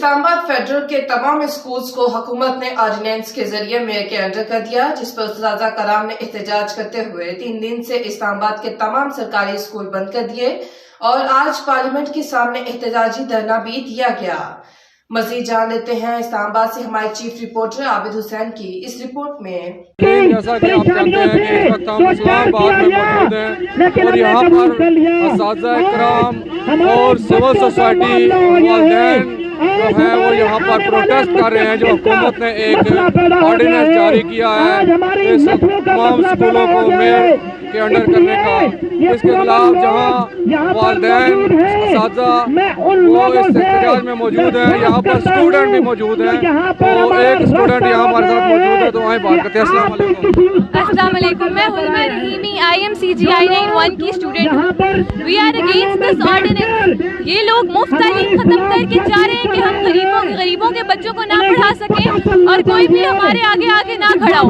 اسلام آباد فیڈرل کے تمام اسکولز کو حکومت نے آرڈیننس کے ذریعے میئر کے انڈر کر دیا، جس پر اساتذہ کرام نے احتجاج کرتے ہوئے 3 دن سے اسلام آباد کے تمام سرکاری اسکول بند کر دیے اور آج پارلیمنٹ کے سامنے احتجاجی دھرنا بھی دیا گیا۔ مزید جان لیتے ہیں اسلام آباد سے ہمارے چیف رپورٹر عابد حسین کی اس رپورٹ میں۔ جیسا کہ آپ جانتے ہیں کہ اس وقت ہم اسلام آباد میں موجود ہیں اور یہاں پر اساتذہ کرام اور سول سوسائٹی والدین جو ہیں وہ یہاں پر پروٹیسٹ کر رہے ہیں، جو حکومت نے ایک آرڈیننس جاری کیا ہے اس تمام اسکولوں کو میئر کے انڈر کرنے کا، اس کے خلاف جہاں والدین اساتذہ وہ اس احتجاج میں موجود ہیں، یہاں پر اسٹوڈنٹ بھی موجود ہیں، تو ایک اسٹوڈنٹ یہاں ہمارے ساتھ موجود ہے، تو وہیں بات کرتے ہیں۔ السلام علیکم۔ السلام علیکم، میں حلمہ رحیمی IMCGI 91 کی اسٹوڈنٹ ہوں۔ We are against this ordinance. یہ لوگ مفت تعلیم ختم کر کے چاہ رہے ہیں کہ ہم غریبوں کے بچوں کو نہ پڑھا سکیں اور کوئی بھی ہمارے آگے نہ کھڑا ہو۔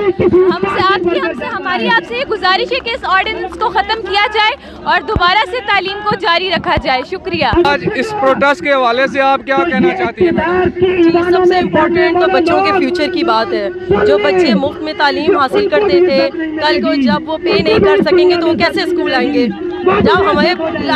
ہماری آپ سے یہ گزارش ہے کہ اس آرڈیننس کو ختم کیا جائے اور دوبارہ سے تعلیم کو جاری رکھا جائے۔ شکریہ۔ آج اس پروٹیسٹ کے حوالے سے آپ کیا کہنا چاہتی ہیں؟ جی، سب سے امپورٹنٹ تو بچوں کے فیوچر کی بات ہے۔ جو بچے مفت میں تعلیم حاصل کرتے تھے، کل کو جب وہ پے نہیں کر سکیں گے تو وہ کیسے اسکول آئیں گے؟ جب ہمیں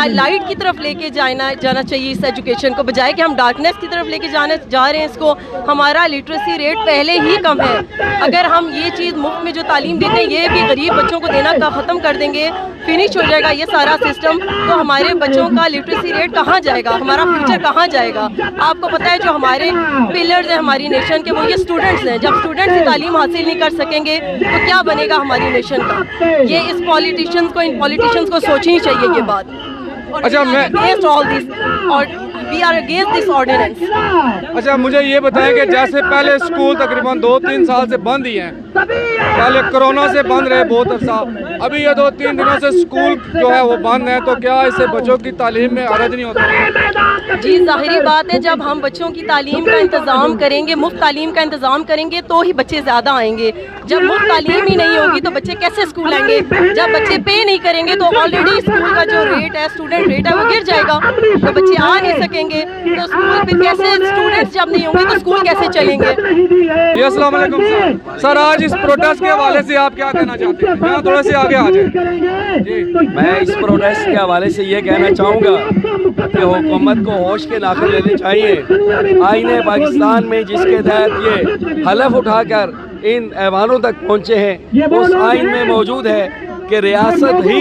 لائٹ کی طرف لے کے جانا چاہیے اس ایجوکیشن کو، بجائے کہ ہم ڈارکنیس کی طرف لے کے جا رہے ہیں اس کو۔ ہمارا لٹریسی ریٹ پہلے ہی کم ہے، اگر ہم یہ چیز مفت میں جو تعلیم دیتے ہیں یہ بھی غریب بچوں کو دینا ختم کر دیں گے، فنش ہو جائے گا یہ سارا سسٹم، تو ہمارے بچوں کا لٹریسی ریٹ کہاں جائے گا، ہمارا فیوچر کہاں جائے گا؟ آپ کو پتہ ہے جو ہمارے پلرز ہیں ہماری نیشن کے، وہ یہ اسٹوڈنٹس ہیں۔ جب اسٹوڈنٹس ہی تعلیم حاصل نہیں کر سکیں گے تو کیا بنے گا ہماری نیشن کا؟ یہ ان پولیٹیشنز کو سوچنی چاہیے یہ بات۔ اچھا، مجھے یہ بتائیں کہ جیسے پہلے اسکول تقریباً 2-3 سال سے بند ہی ہیں، پہلے کرونا سے بند رہے بہت عرصہ، ابھی یہ 2-3 دنوں سے اسکول جو ہے وہ بند ہے، تو کیا اس سے بچوں کی تعلیم میں حرج نہیں ہوتا؟ جی، ظاہری بات ہے جب ہم بچوں کی تعلیم کا انتظام کریں گے، مفت تعلیم کا انتظام کریں گے تو ہی بچے زیادہ آئیں گے۔ جب مفت تعلیم ہی نہیں ہوگی تو بچے کیسے اسکول آئیں گے؟ جب بچے پے نہیں کریں گے تو آلریڈی اسکول کا جو ریٹ ہے، اسٹوڈنٹ ریٹ ہے، وہ گر جائے گا، تو بچے آ نہیں سکیں گے، تو اسکول پہ کیسے اسٹوڈنٹس جب نہیں ہوں گے تو اسکول کیسے چلیں گے؟ جی، السلام علیکم سر، آج اس پروٹیسٹ کے حوالے سے آپ کیا کہنا چاہتے ہیں؟ یہاں تھوڑے سے آگے آ جائیں۔ میں اس پروٹیسٹ کے حوالے سے یہ کہنا چاہوں گا کہ حکومت کو ہوش کے ناخن لینے چاہیے۔ آئین پاکستان میں جس کے تحت یہ حلف اٹھا کر ان ایوانوں تک پہنچے ہیں، اس آئین میں موجود ہے کہ ریاست ہی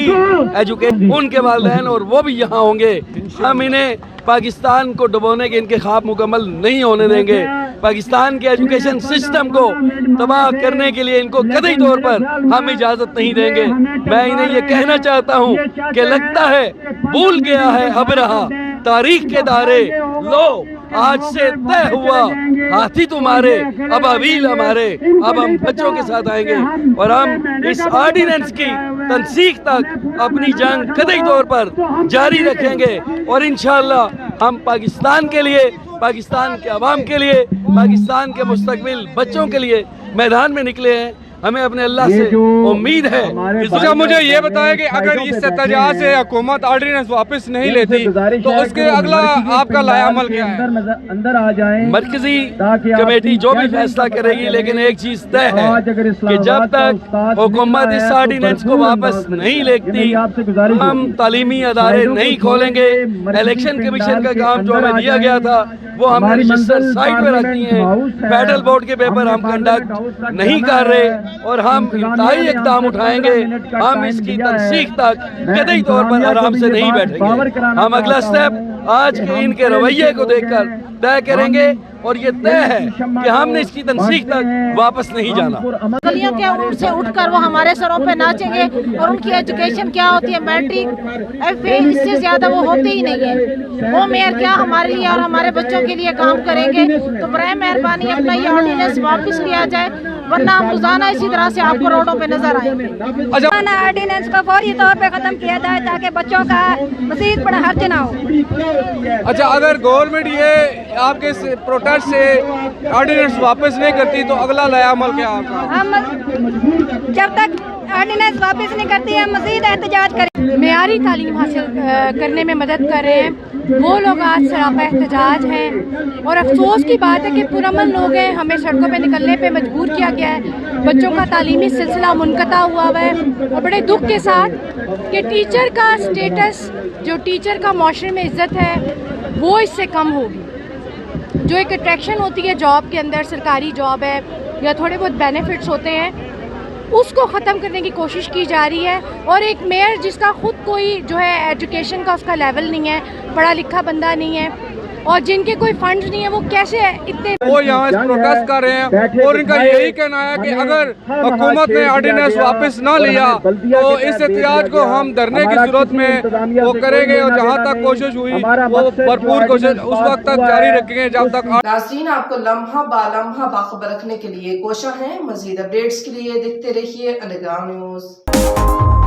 ایجوکیشن ان کے والدین اور وہ بھی یہاں ہوں گے۔ ہم انہیں پاکستان کو ڈبونے کے ان کے خواب مکمل نہیں ہونے دیں گے۔ پاکستان کے ایجوکیشن سسٹم کو تباہ کرنے کے لیے ان کو قطعی طور پر ہم اجازت نہیں دیں گے۔ میں انہیں یہ کہنا چاہتا ہوں کہ لگتا ہے بھول گیا ہے اب رہا تاریخ کے دارے، لو آج سے طے ہوا ہاتھی تمہارے اب ابیل ہمارے، اب ہم بچوں کے ساتھ آئیں گے اور ہم اس آرڈیننس کی تنسیخ تک اپنی جنگ قطعی طور پر جاری رکھیں گے، اور انشاءاللہ ہم پاکستان کے لیے، پاکستان کے عوام کے لیے، پاکستان کے مستقبل بچوں کے لیے میدان میں نکلے ہیں۔ ہمیں اپنے اللہ سے امید ہے۔ اچھا، مجھے یہ بتائیں کہ اگر اس احتجاج سے حکومت آرڈیننس واپس نہیں لیتی تو اس کے اگلا آپ کا لائحہ عمل کیا ہے؟ مرکزی کمیٹی جو بھی فیصلہ کرے گی، لیکن ایک چیز طے ہے کہ جب تک حکومت اس آرڈیننس کو واپس نہیں لیتی ہم تعلیمی ادارے نہیں کھولیں گے۔ الیکشن کمیشن کا کام جو ہمیں دیا گیا تھا وہ ہم نے رجسٹر سائٹ پہ رکھ دی ہیں، فیڈرل بورڈ کے پیپر ہم کنڈکٹ نہیں کر رہے اور ہم انتہائی اقدام اٹھائیں گے۔ ہم اس کی تنسیخ تک قطعی طور پر آرام سے نہیں بیٹھیں گے۔ ہم اگلا سٹیپ آج کے ان کے رویے کو دیکھ کر طے کریں گے اور یہ طے ہے کہ ہم نے اس کی تنسیخ تک واپس نہیں جانا۔ گلیوں کے عروج سے اٹھ کر وہ ہمارے سروں پہ ناچیں گے، اور ان کی ایجوکیشن کیا ہوتی ہے، میٹرک ایف اے، اس سے زیادہ وہ ہوتے ہی نہیں ہے۔ وہ میئر کیا ہمارے لیے اور ہمارے بچوں کے لیے کام کریں گے؟ تو برائے مہربانی اپنا یہ آرڈیننس واپس لیا جائے، ورنہ ہم روزانہ اسی طرح سے آپ کو روڈوں پہ نظر آئیں گے۔ آرڈیننس کو فوری طور پہ ختم کیا جائے تاکہ بچوں کا مزید بڑا حرج نہ ہو۔ اچھا، اگر گورنمنٹ یہ آپ کے پروٹیسٹ سے آرڈیننس واپس نہیں کرتی تو اگلا لائحہ عمل کیا ہوگا؟ ہم جب تک آرڈیننس واپس نہیں کرتی ہم مزید احتجاج کریں۔ معیاری تعلیم حاصل کرنے میں مدد کر رہے ہیں وہ لوگ آج سراپا احتجاج ہیں. اور افسوس کی بات ہے کہ پرامن لوگ ہیں, ہمیں سڑکوں پہ نکلنے پہ مجبور کیا گیا ہے, بچوں کا تعلیمی سلسلہ منقطع ہوا ہوا ہے. اور بڑے دکھ کے ساتھ کہ ٹیچر کا اسٹیٹس, جو ٹیچر کا معاشرے میں عزت ہے وہ اس سے کم ہوگی. جو ایک اٹریکشن ہوتی ہے جاب کے اندر, سرکاری جاب ہے یا تھوڑے بہت بینیفٹس ہوتے ہیں, اس کو ختم کرنے کی کوشش کی جا رہی ہے. اور ایک میئر جس کا خود کوئی جو ہے ایجوکیشن کا اس کا لیول نہیں ہے, پڑھا لکھا بندہ نہیں ہے, اور جن کے کوئی فنڈز نہیں ہیں, وہ کیسے اتنے وہ یہاں پروٹیسٹ کر رہے ہیں. اور ان کا یہی کہنا ہے کہ اگر حکومت نے آرڈیننس واپس نہ لیا تو اس احتجاج کو ہم دھرنے کی صورت میں وہ کریں گے, اور جہاں تک کوشش ہوئی وہ بھرپور کوشش اس وقت تک جاری رکھیں گے جب تک. ناظرین, آپ کو لمحہ با لمحہ باخبر رکھنے کے لیے کوشاں ہیں. مزید اپڈیٹس کے لیے دیکھتے رہیے انڈر گراؤنڈ نیوز.